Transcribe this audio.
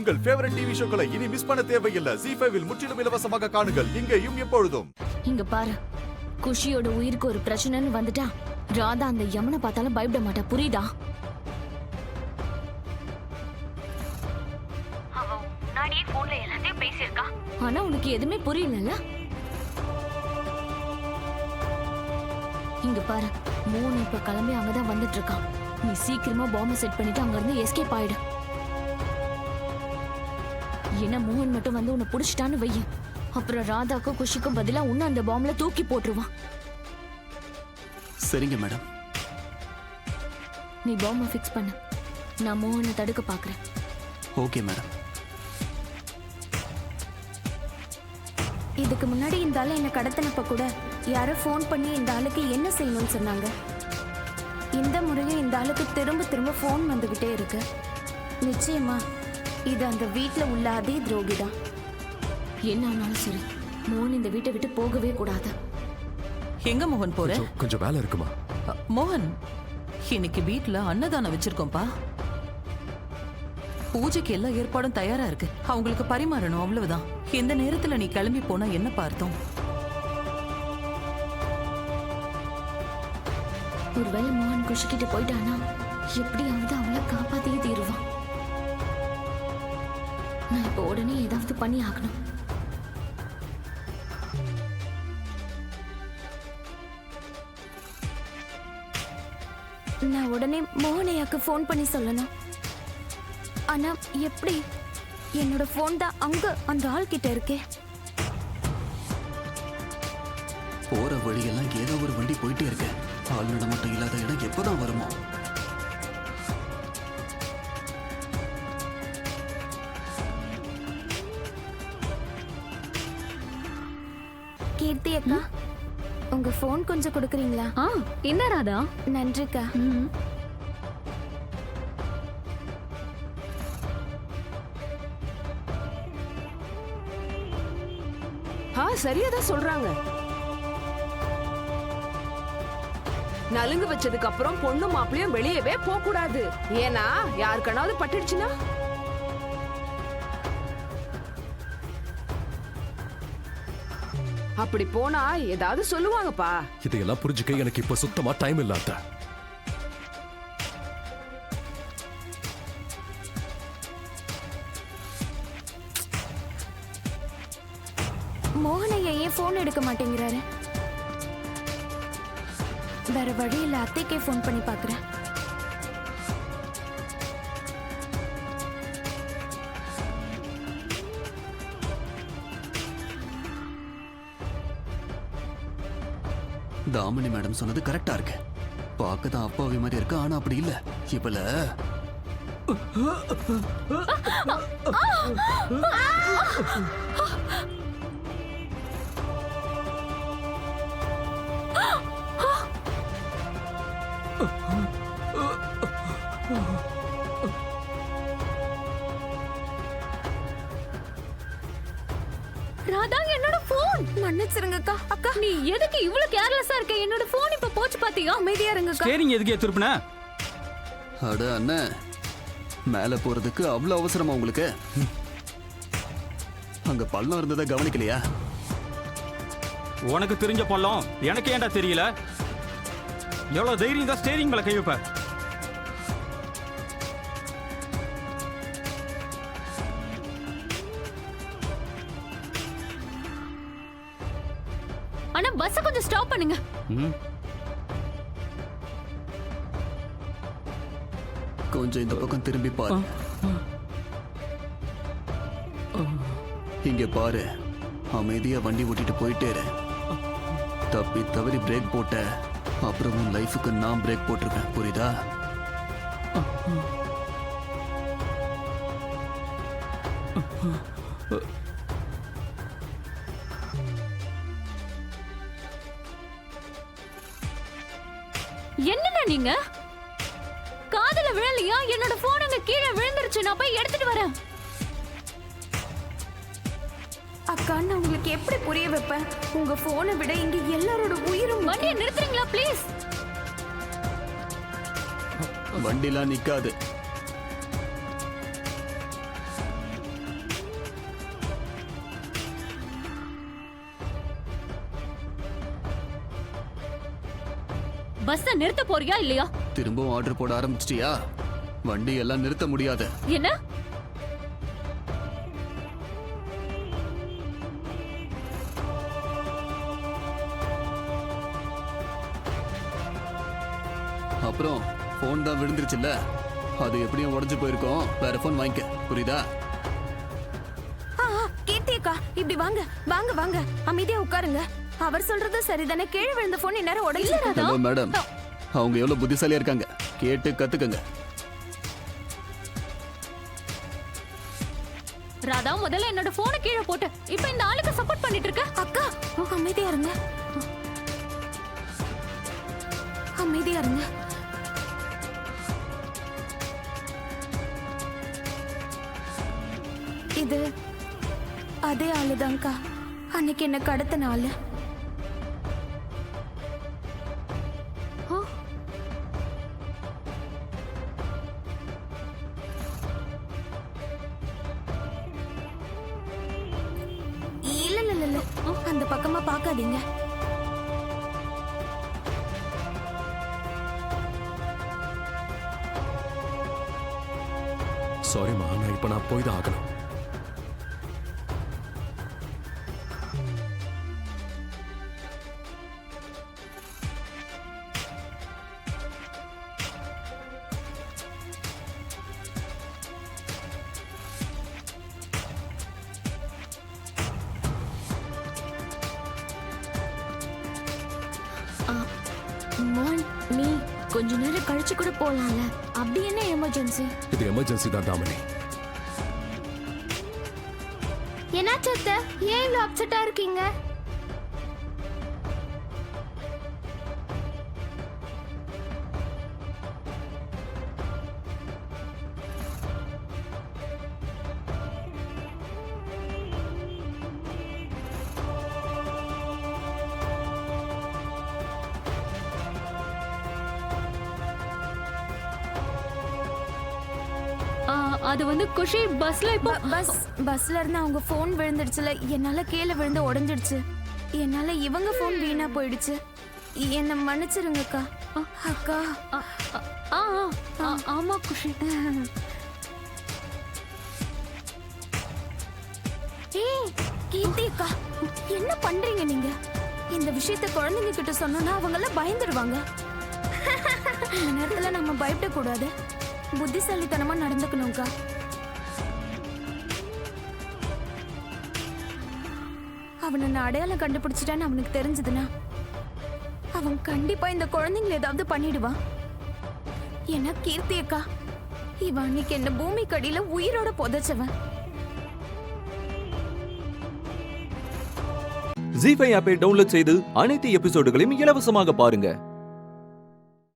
உங்கள் favourite TV ஷோக்களை இனி miss பண்ண தேவையில்லை. ZEE5 இல் முற்றிலும் இலவசமாக காணுங்கள். இங்கேயும் எப்பொழுதும். இங்க பாரு, குஷியோட உயிருக்கு ஒரு பிரச்சனைன்னு வந்துட்டா ராதா அந்த யமனை பார்த்தாலும் பயப்பட மாட்டா, புரியுதா? அவ முன்னாடியே போன்ல எல்லாத்தையும் பேசியிருக்கா. ஆனா உனக்கு எதுவுமே புரியல. இங்க பாரு, மூணு இப்ப கிளம்பி அங்கதான் வந்துட்டு இருக்கான். நீ சீக்கிரமா பாம்பை செட் பண்ணிட்டு அங்க இருந்து எஸ்கேப் ஆயிடு. என்ன மோகன் மட்டும் வந்து உன்னை புடிச்சிட்டான்னு வைய, அப்புறம் ராதாக்கும் குஷிக்கும் பதிலா உன்ன அந்த பாம்புல தூக்கி போட்டுருவான். சரிங்க மேடம். நீ பாம்பை ஃபிக்ஸ் பண்ணு, நான் மோகனை தடுக்க பாக்குறேன். Okay madam. இதுக்கு முன்னாடி இந்த ஆளு என்ன கடத்தினப்ப கூட யாரோ ஃபோன் பண்ணி இந்த ஆளுக்கு என்ன செய்யணும்னு சொன்னாங்க. இந்த முறையும் இந்த ஆளுக்கு திரும்ப திரும்ப ஃபோன் வந்துகிட்டே இருக்கு. நிச்சயமா இது அந்த வீட்டுல உள்ள அதே துரோகி தான். என்ன ஆனாலும் சரி, மோகன் இந்த வீட்டை விட்டு போகவே கூடாது. எங்க மோகன் போற? கொஞ்சம் வேலை இருக்குமா? மோகன், இன்னைக்கு வீட்டுல அன்னதானம் வச்சிருக்கோம்பா. பூஜைக்கு எல்லா ஏற்பாடும் தயாரா இருக்கு. அவங்களுக்கு பரிமாறணும், அவ்வளவுதான். இந்த நேரத்துல நீ கிளம்பி போனா என்ன பார்த்தோம்? ஒருவேளை மோகன் குஷிக்கிட்ட போயிட்டானா எப்படியாவது அவளை காப்பாத்தியே தீருவான். நான் இப்ப உடனே ஏதாவது பண்ணி ஆகணும். நான் உடனே மோகனையாக்கு ஃபோன் பண்ணி சொல்லணும். ஆனா எப்படி? என்னோட ஃபோன் தான் அங்க அந்த ஆள் கிட்ட இருக்கே. போற வழியெல்லாம் ஏதோ ஒரு வண்டி போயிட்டே இருக்கு. ஆள் நடமாட்டம் இல்லாத இடம் எப்பதான் வருமோ? கீர்த்தி அக்கா, உங்க ஃபோன் கொஞ்சம் கொடுக்குறீங்களா? என்ன ராதா? நன்றிக்கா. சரியாதான் சொல்றாங்க. நலுங்கு வச்சதுக்கு அப்புறம் பொண்ணு மாப்பிளையும் வெளியவே போக கூடாது. ஏன்னா யாருக்கனாவது பட்டுடுச்சுன்னா அப்படி போனா ஏதாவது சொல்லுவாங்கப்பா. இதையெல்லாம் புரிஞ்சுக்க எனக்கு இப்ப சுத்தமா டைம் இல்லாத. மோகனையா ஏன் ஃபோன் எடுக்க மாட்டேங்கிறாரு? வேற வழி இல்ல, அத்தைக்கே ஃபோன் பண்ணி பாக்குறேன். தாமினி மேடம் சொன்னது கரெக்டா இருக்கு. பார்க்கதான் அப்பாவி மாதிரி இருக்கு, ஆனா அப்படி இல்ல. இவள ராதா, என்னோட போன். மன்னிச்சிருங்கக்கா. அக்கா, நீ எதுக்கு இவ்வளவு கேர்லெஸ்ஸா இருக்க? என்னோட போன் இப்ப போச்சு பாத்தியா? அமைதியா இருங்கக்கா. ஸ்டீரிங் எதுக்கே திருப்புன? அட அண்ணே, மேல போறதுக்கு அவ்வளவு அவசரமா உங்களுக்கு? அங்க பள்ளம் இருந்ததை கவனிக்கலையா? உனக்கு தெரிஞ்ச பள்ளம் எனக்கு ஏன்டா தெரியல? எவ்வளவு தைரியம் தான் ஸ்டீரிங் மேல கை வைப்ப? ஆனா பஸ் கொஞ்சம் ஸ்டாப் பண்ணுங்க. கொஞ்சம் இந்த பக்கம் திரும்பி பாரு. இங்க பாரு, அமைதியா வண்டி ஓட்டிட்டு போயிட்டே இரு. தப்பி தவறி பிரேக் போட்ட அப்புறம் உன் லைஃபுக்கு நான் பிரேக் போட்டிருக்கேன், புரியுதா? என்னன்னா நீங்க காதுல விழலையா? என்னோட போன் அங்க கீழே விழுந்துருச்சு, நான் போய் எடுத்துட்டு வரேன். அக்கா, நான் உங்களுக்கு எப்படி புரிய வைப்பேன்? உங்க போனை விட இங்க எல்லாரோட உயிரும். வண்டியை நிறுத்துறீங்களா ப்ளீஸ்? வண்டிலாம் நிக்காது. பஸ்ஸ நிறுத்த போறியா இல்லையா? திரும்பவும் ஆர்டர் போட ஆரம்பிச்சிட்டியா? வண்டி எல்லாம் நிறுத்த முடியாது. என்ன? அப்புறம் போன் தான் விழுந்துருச்சுல்ல, அது எப்படியும் உடைஞ்சு போயிருக்கோம். வேற போன் வாங்கிக்க, புரியுதா? கீர்த்தி அக்கா, இப்படி வாங்க வாங்க வாங்க, அமைதியா உட்காருங்க. அவர் சொல்றது சரிதானே, கீழே விழுந்த போன் இந்நேரம் உடைஞ்சு. ஹலோ மேடம், அவங்க எவ்வளவு புத்திசாலியா இருக்காங்க, கேட்டு கத்துக்கங்க. ராதா, முதல்ல என்னோட போனை கீழே போட்டு இப்ப இந்த ஆளுக்கு சப்போர்ட் பண்ணிட்டு இருக்க. அக்கா அமைதியா இருங்க, அமைதியா இருங்க. இது அதே ஆளுதான்க்கா, அன்னைக்கு என்ன கடத்தின ஆளு. இல்ல இல்ல இல்ல, அந்த பக்கமா பார்க்காதீங்க. சாரிம்மா, நான் போய் தான் ஆகணும். மோகன், நீ கொஞ்ச நேரம் கழிச்சு கூட போலாம்ல. அப்படி என்ன எமர்ஜென்சி? இது எமர்ஜென்சி தான் தாமினி. என்னாச்சு அத்தை, ஏன் இவ்வளவு அப்செட்டா இருக்கீங்க? அது வந்து குஷி பஸ்ல இப்போ பஸ்ல இருந்து அவங்க போன் விழுந்துடுச்சுல, என்னால கீழே விழுந்து உடைஞ்சிடுச்சு. என்னால இவங்க போன் வீணா போயிடுச்சு. என்ன மன்னிச்சிருங்கக்கா. அக்கா. ஆமா குஷி. ஏய் கீர்த்தி அக்கா, என்ன பண்றீங்க நீங்க? இந்த விஷயத்தை குழந்தைங்க கிட்ட சொன்னோம்னா அவங்க எல்லாம் பயந்துடுவாங்க. இந்த நேரத்துல நம்ம பயப்பட கூடாது, புத்திசாலித்தனமா நடந்துக்கணும்க்கா. அவனை நான் அடையாளம் கண்டுபிடிச்சிட்டான்னு அவனுக்கு தெரிஞ்சதுன்னா அவன் கண்டிப்பா இந்த குழந்தைங்களை ஏதாவது பண்ணிடுவான். ஏன்னா கீர்த்தி அக்கா, இவன் அன்னைக்கு என்ன பூமி கடியில உயிரோட புதைச்சவன். ஜீ5 ஆப்பை டவுன்லோட் செய்து அனைத்து எபிசோடுகளையும் இலவசமாக பாருங்க.